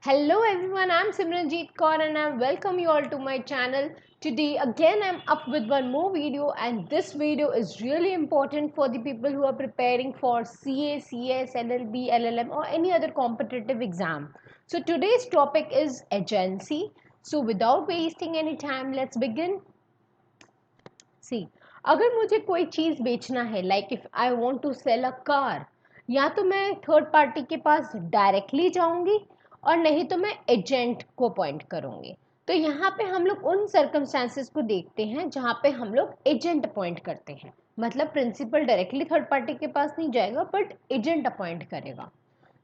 Hello everyone, I'm Simranjeet Kaur and I welcome you all to my channel. Today again I'm up with one more video, and this video is really important for the people who are preparing for CA, CS, LLB, LLM or any other competitive exam. So today's topic is agency. So without wasting any time, let's begin. See, अगर मुझे कोई चीज़ बेचना है, like if I want to sell a car, या तो मैं third party के पास डायरेक्टली जाऊंगी और नहीं तो मैं एजेंट को अपॉइंट करूंगी. तो यहाँ पे हम लोग उन सर्कमस्टांसेस को देखते हैं जहाँ पे हम लोग एजेंट अपॉइंट करते हैं. मतलब प्रिंसिपल डायरेक्टली थर्ड पार्टी के पास नहीं जाएगा बट एजेंट अपॉइंट करेगा.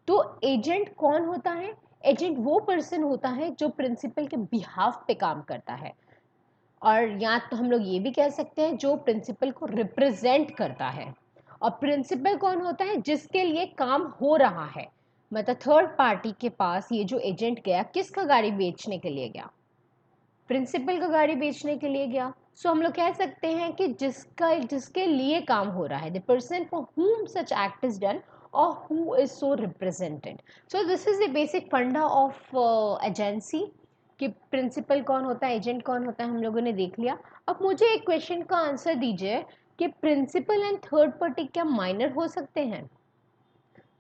तो एजेंट कौन होता है? एजेंट वो पर्सन होता है जो प्रिंसिपल के बिहाफ पे काम करता है, और या तो हम लोग ये भी कह सकते हैं जो प्रिंसिपल को रिप्रेजेंट करता है. और प्रिंसिपल कौन होता है? जिसके लिए काम हो रहा है. मतलब थर्ड पार्टी के पास ये जो एजेंट गया, किसका गाड़ी बेचने के लिए गया? प्रिंसिपल का गाड़ी बेचने के लिए गया. सो हम लोग कह सकते हैं कि जिसके लिए काम हो रहा है, the person for whom such act is done or who is so represented. So this is the basic funda of agency. कि प्रिंसिपल कौन होता है, एजेंट कौन होता है, हम लोगों ने देख लिया. अब मुझे एक क्वेश्चन का आंसर दीजिए कि प्रिंसिपल एंड थर्ड पार्टी क्या माइनर हो सकते हैं?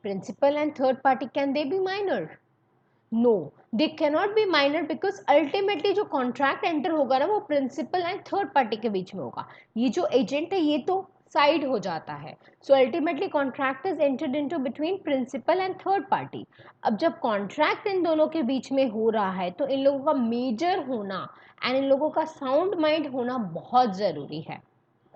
Principal and third party can they be minor? No, they cannot be minor, because ultimately जो कॉन्ट्रैक्ट एंटर होगा ना, वो प्रिंसिपल एंड थर्ड पार्टी के बीच में होगा. ये जो एजेंट है ये तो साइड हो जाता है. So ultimately contract is entered into between principal and third party. अब जब कॉन्ट्रैक्ट इन दोनों के बीच में हो रहा है तो इन लोगों का मेजर होना एंड इन लोगों का साउंड माइंड होना बहुत ज़रूरी है.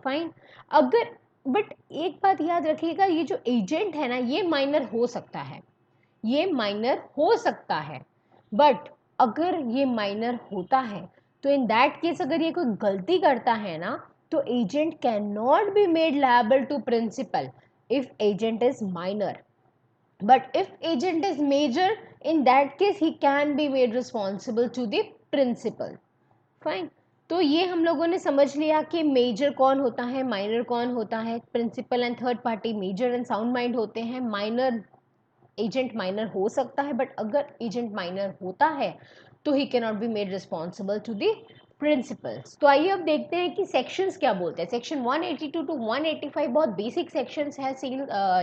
फाइन. अगर बट एक बात याद रखिएगा, ये जो एजेंट है ना, ये माइनर हो सकता है, ये माइनर हो सकता है. बट अगर ये माइनर होता है तो इन दैट केस अगर ये कोई गलती करता है ना, तो agent can not be made liable to principal if agent is minor. But if agent is major, in that case he can be made responsible to the principal. Fine. तो ये हम लोगों ने समझ लिया कि मेजर कौन होता है, माइनर कौन होता है. Principal and third party major and sound mind होते हैं. माइनर एजेंट माइनर हो सकता है, बट अगर एजेंट माइनर होता है तो he can not be made responsible to the principals. तो आइए अब देखते हैं कि सेक्शंस क्या बोलते हैं. सेक्शन 182 टू 185 बहुत बेसिक सेक्शंस है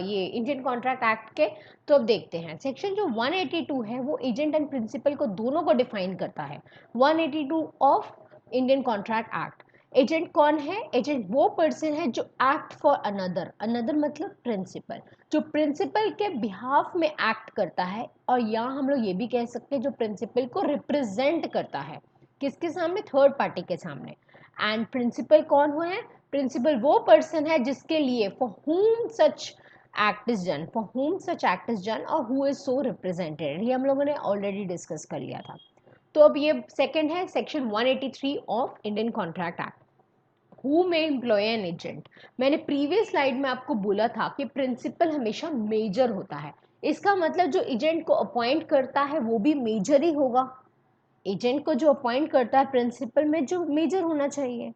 ये इंडियन कॉन्ट्रैक्ट एक्ट के. तो अब देखते हैं. सेक्शन जो 182 है वो एजेंट एंड प्रिंसिपल को दोनों को डिफाइन करता है. 182 of Indian Contract act. Agent कौन है? एजेंट वो पर्सन है जो एक्ट फॉर अनदर. अनदर मतलब प्रिंसिपल, जो प्रिंसिपल के बिहाफ में एक्ट करता है. और यहाँ हम लोग ये भी कह सकते हैं जो प्रिंसिपल को रिप्रेजेंट करता है. किसके सामने? थर्ड पार्टी के सामने. एंड प्रिंसिपल कौन हुआ है? प्रिंसिपल वो पर्सन है जिसके लिए for whom such act is done, for whom such act is done और who is so represented. ये हम लोगों ने ऑलरेडी डिस्कस कर लिया था. तो अब ये सेकंड है section 183 of Indian Contract Act. Who may employ an agent. मैंने प्रीवियस स्लाइड में आपको बोला था कि प्रिंसिपल हमेशा मेजर होता है. इसका मतलब जो एजेंट को अपॉइंट करता है वो भी मेजर ही होगा. एजेंट को जो अपॉइंट करता है प्रिंसिपल में जो मेजर होना चाहिए.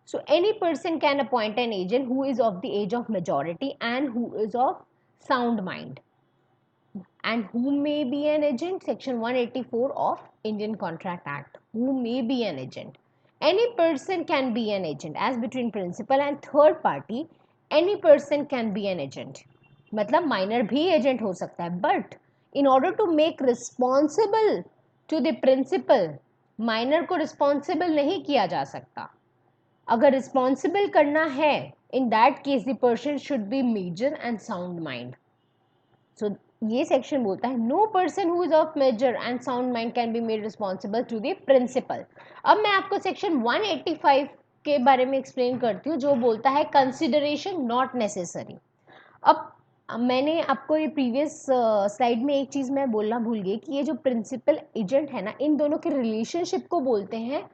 So any person can appoint an agent who is of the age of majority and who is of sound mind. And who may be an agent? Section 184 of Indian Contract Act. Who may be an agent? Any person can be an agent. As between principal and third party, any person can be an agent. मतलब minor भी agent हो सकता है. But in order to make responsible to the principal, minor को responsible नहीं किया जा सकता. अगर responsible करना है, in that case the person should be major and sound mind. सो ये सेक्शन बोलता है no person who is of major and sound mind can be made responsible to the principal. अब मैं आपको सेक्शन 185 के बारे में एक्सप्लेन करती हूँ, जो बोलता है कंसिडरेशन नॉट नेसेसरी. अब मैंने आपको ये प्रीवियस स्लाइड में एक चीज़ मैं बोलना भूल गई कि ये जो प्रिंसिपल एजेंट है ना, इन दोनों के रिलेशनशिप को बोलते हैं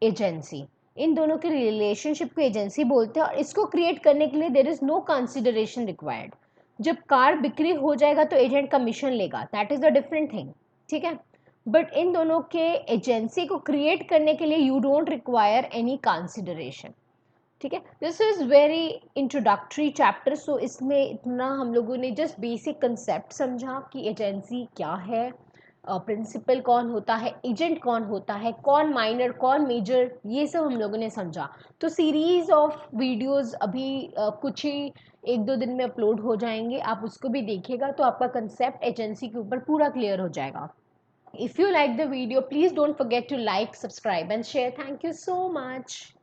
एजेंसी. इन दोनों के रिलेशनशिप को एजेंसी बोलते हैं, और इसको क्रिएट करने के लिए there is no consideration required. जब कार बिक्री हो जाएगा तो एजेंट कमीशन लेगा, that is a different thing. ठीक है. बट इन दोनों के एजेंसी को क्रिएट करने के लिए you don't require any consideration. ठीक है. This is very introductory chapter. So इसमें इतना हम लोगों ने जस्ट बेसिक कंसेप्ट समझा कि एजेंसी क्या है, प्रिंसिपल कौन होता है, एजेंट कौन होता है, कौन माइनर कौन मेजर, ये सब हम लोगों ने समझा। तो सीरीज ऑफ वीडियोस अभी कुछ ही 1-2 दिन में अपलोड हो जाएंगे, आप उसको भी देखिएगा तो आपका कंसेप्ट एजेंसी के ऊपर पूरा क्लियर हो जाएगा। If you like the video, please don't forget to like, subscribe and share. Thank you so much.